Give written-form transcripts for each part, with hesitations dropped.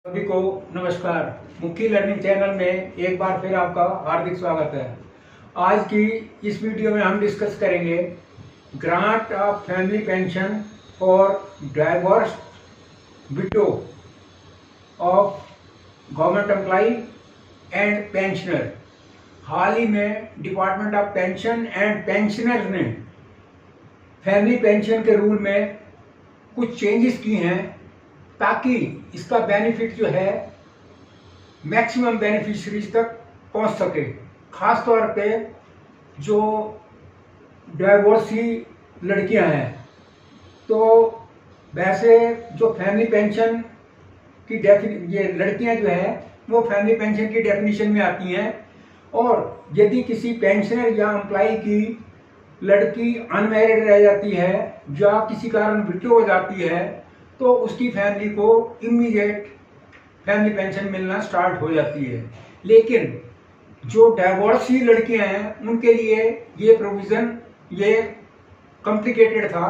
सभी को नमस्कार। मुखी लर्निंग चैनल में एक बार फिर आपका हार्दिक स्वागत है। आज की इस वीडियो में हम डिस्कस करेंगे grant of family pension for divorced widow of government employ and pensioner. हाल ही में department of pension and pensioners ने फैमिली पेंशन के रूल में कुछ चेंजेस किए हैं ताकि इसका बेनिफिट जो है मैक्सिमम बेनिफिशरीज तक पहुंच सके। खास तौर पे जो डाइवोर्सी लड़कियां हैं, तो वैसे जो फैमिली पेंशन की ये लड़कियां जो है वो फैमिली पेंशन की डेफिनेशन में आती हैं। और यदि किसी पेंशनर या एम्प्लॉय की लड़की अनमैरिड रह जाती है या किसी कारण विडो हो जाती है तो उसकी फैमिली को इमीडिएट फैमिली पेंशन मिलना स्टार्ट हो जाती है। लेकिन जो डाइवोर्सी लड़कियां हैं उनके लिए ये प्रोविज़न ये कॉम्प्लिकेटेड था।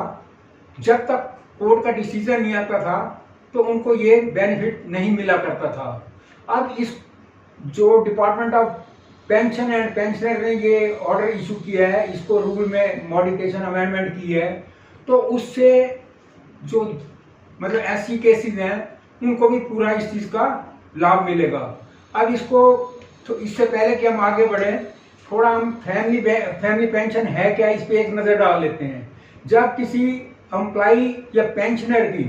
जब तक कोर्ट का डिसीजन नहीं आता था तो उनको ये बेनिफिट नहीं मिला करता था। अब इस जो department of pension and pensioner ने ये ऑर्डर इशू किया है, इसको रूल में मॉडिफिकेशन अमेंडमेंट की है, तो उससे जो मतलब ऐसी केसेस हैं उनको भी पूरा इस चीज़ का लाभ मिलेगा। अब इसको तो इससे पहले कि हम आगे बढ़े, थोड़ा हम फैमिली पेंशन है क्या इस पे एक नज़र डाल लेते हैं। जब किसी एम्प्लॉय या पेंशनर की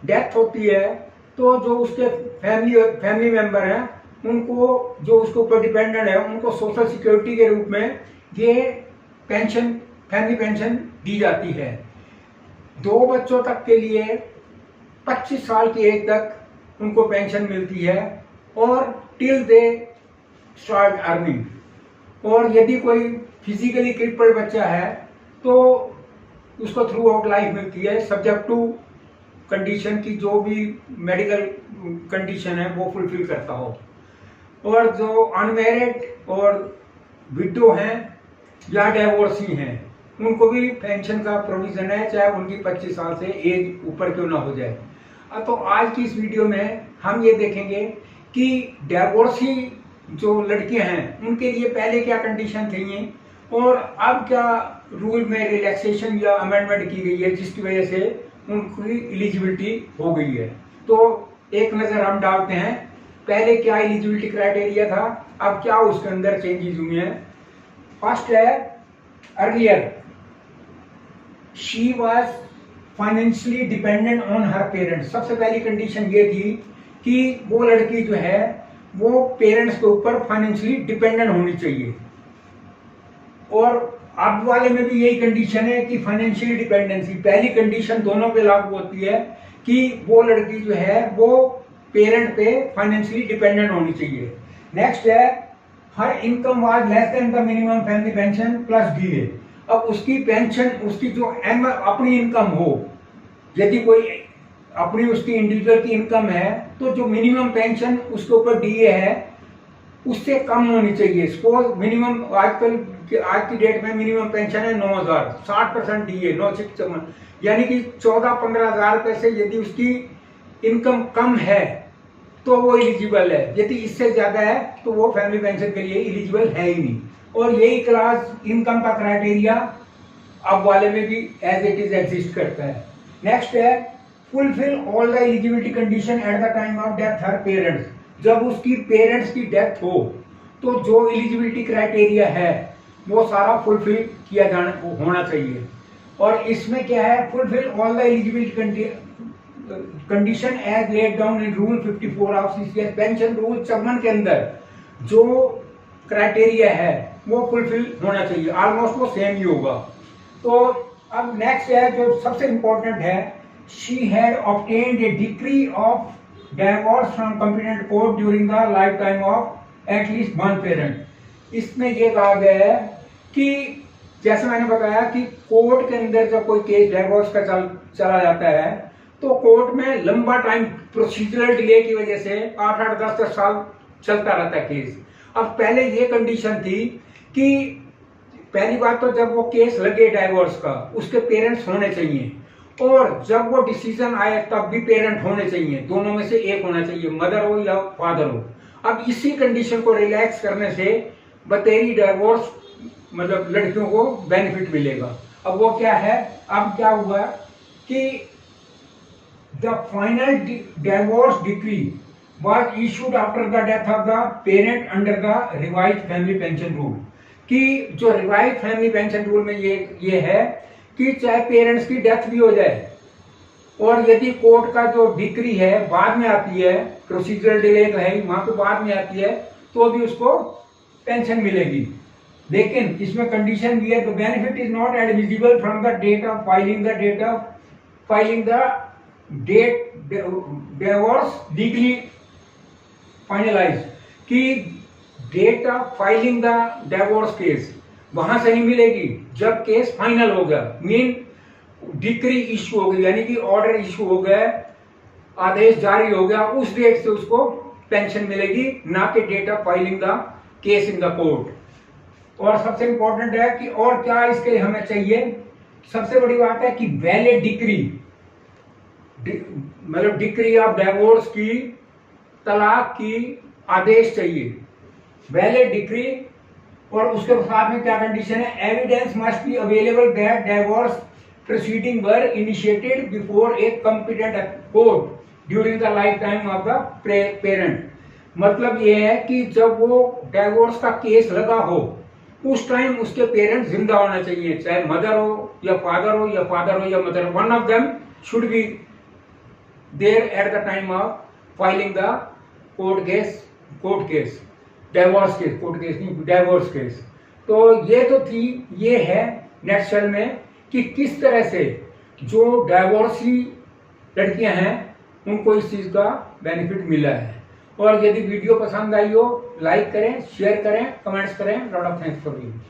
डेथ होती है तो जो उसके फैमिली मेंबर हैं उनको, जो उसके ऊपर डिपेंडेंट है, उनको सोशल सिक्योरिटी के रूप में ये पेंशन फैमिली पेंशन दी जाती है। 2 बच्चों तक के लिए 25 साल की एज तक उनको पेंशन मिलती है और टिल दे स्टार्ट अर्निंग। और यदि कोई फिजिकली क्रिपल्ड बच्चा है तो उसको थ्रू आउट लाइफ मिलती है, सब्जेक्ट टू कंडीशन की जो भी मेडिकल कंडीशन है वो फुलफिल करता हो। और जो अनमैरिड और विडो हैं या डाइवोर्सी हैं उनको भी पेंशन का प्रोविजन है, चाहे उनकी 25 साल से एज ऊपर क्यों ना हो जाए। तो आज की इस वीडियो में हम ये देखेंगे कि डाइवोर्सी जो लड़कियां हैं उनके लिए पहले क्या कंडीशन थी और अब क्या रूल में रिलैक्सेशन या अमेंडमेंट की गई है जिसकी वजह से उनकी एलिजिबिलिटी हो गई है। तो एक नज़र हम डालते हैं पहले क्या एलिजिबिलिटी क्राइटेरिया था, अब क्या उसके अंदर चेंजेस हुए हैं। फर्स्ट है, earlier she was financially dependent on her parents. सबसे पहली कंडीशन ये थी कि वो लड़की जो है वो पेरेंट्स के ऊपर फाइनेंशियली डिपेंडेंट होनी चाहिए। और अब वाले में भी यही कंडीशन है कि फाइनेंशियली डिपेंडेंसी पहली कंडीशन दोनों पे लागू होती है कि वो लड़की जो है वो पेरेंट पे फाइनेंशियली डिपेंडेंट होनी चाहिए। नेक्स्ट है, हर income was less than the minimum family pension plus DA. अब उसकी पेंशन, उसकी जो अपनी इनकम हो, यदि कोई अपनी उसकी इंडिविजुअल की इनकम है तो जो मिनिमम पेंशन उसके ऊपर डीए है उससे कम होनी चाहिए। सपोज मिनिमम आज की डेट में मिनिमम पेंशन है 9,000, 60% डीए 9,654, यानी कि 14-15 हजार रुपए से यदि उसकी इनकम कम है तो वो एलिजिबल है। यदि इससे ज्यादा है तो वो फैमिली पेंशन के लिए एलिजिबल है ही नहीं। और यही क्लास इनकम का क्राइटेरिया अब वाले में भी एज इट इज एग्जिस्ट करता है। नेक्स्ट है, fulfil all the eligibility condition at the time of death her parents. जब उसकी पेरेंट्स की डेथ हो तो जो एलिजिबिलिटी क्राइटेरिया है वो सारा फुलफिल किया होना चाहिए। और इसमें क्या है, fulfil all the eligibility condition as laid down in rule 54 of CCS. Pension rule 54 के अंदर जो क्राइटेरिया है वो फुलफिल होना चाहिए, ऑलमोस्ट वो सेम ही होगा। तो अब नेक्स्ट है जो सबसे इंपॉर्टेंट है, she had obtained A decree of divorce from competent court during the life time of at least one parent. इसमें ये कहा गया है कि जैसे मैंने बताया कि कोर्ट के अंदर जब कोई केस डिवोर्स का चला जाता है तो कोर्ट में लंबा टाइम प्रोसीजरल डिले की वजह से 8-8, 10-10 साल चलता रहता है केस। अब पहले ये कंडीशन थी कि पहली बात तो जब वो केस लगे डाइवोर्स का उसके पेरेंट्स होने चाहिए और जब वो डिसीजन आए तब भी पेरेंट होने चाहिए, दोनों में से एक होना चाहिए, मदर हो या फादर हो। अब इसी कंडीशन को रिलैक्स करने से बतेरी डाइवोर्स मतलब लड़कियों को बेनिफिट मिलेगा। अब वो क्या है, अब क्या हुआ कि the final divorce decree was issued after the death of the parent under the revised family pension rule। कि जो रिवाइज फैमिली पेंशन रूल में ये है कि चाहे पेरेंट्स की डेथ भी हो जाए और यदि कोर्ट का जो डिक्री है बाद में आती है, प्रोसीजरल डिले तो है वहां पे बाद में आती है, तो भी उसको पेंशन मिलेगी। लेकिन इसमें कंडीशन भी है, the benefit is not admissible from the date of filing the date divorce legally finalize, कि date of filing the divorce case वहां से नहीं मिलेगी जब केस फाइनल हो गया, मीन डिक्री इश्यू हो गई, यानी कि ऑर्डर इश्यू हो गया, आदेश जारी हो गया, उस डेट से उसको पेंशन मिलेगी, ना कि date of filing the case in the court. और सबसे इंपॉर्टेंट है कि और क्या इसके लिए हमें चाहिए, सबसे बड़ी बात है कि वैलिड डिक्री, मतलब डिक्री ऑफ डिवोर्स की, तलाक की आदेश चाहिए, वैलिड डिक्री। और उसके साथ में क्या कंडीशन है, evidence must be available that divorce proceeding were initiated before a competent court during the life time of the parent. मतलब ये है कि जब वो डिवोर्स का केस लगा हो उस टाइम उसके पेरेंट्स जिंदा होना चाहिए, चाहे मदर हो या फादर हो या फादर हो या mother, one of them should be there at the time of filing the court case divorce case, court case नहीं, डिवोर्स केस। तो ये तो थी, ये है नेटशेल में कि किस तरह से जो डिवोर्सी लड़कियां हैं उनको इस चीज का बेनिफिट मिला है। और यदि वीडियो पसंद आई हो लाइक करें, शेयर करें, कमेंट्स करें। Lot of thanks for viewing.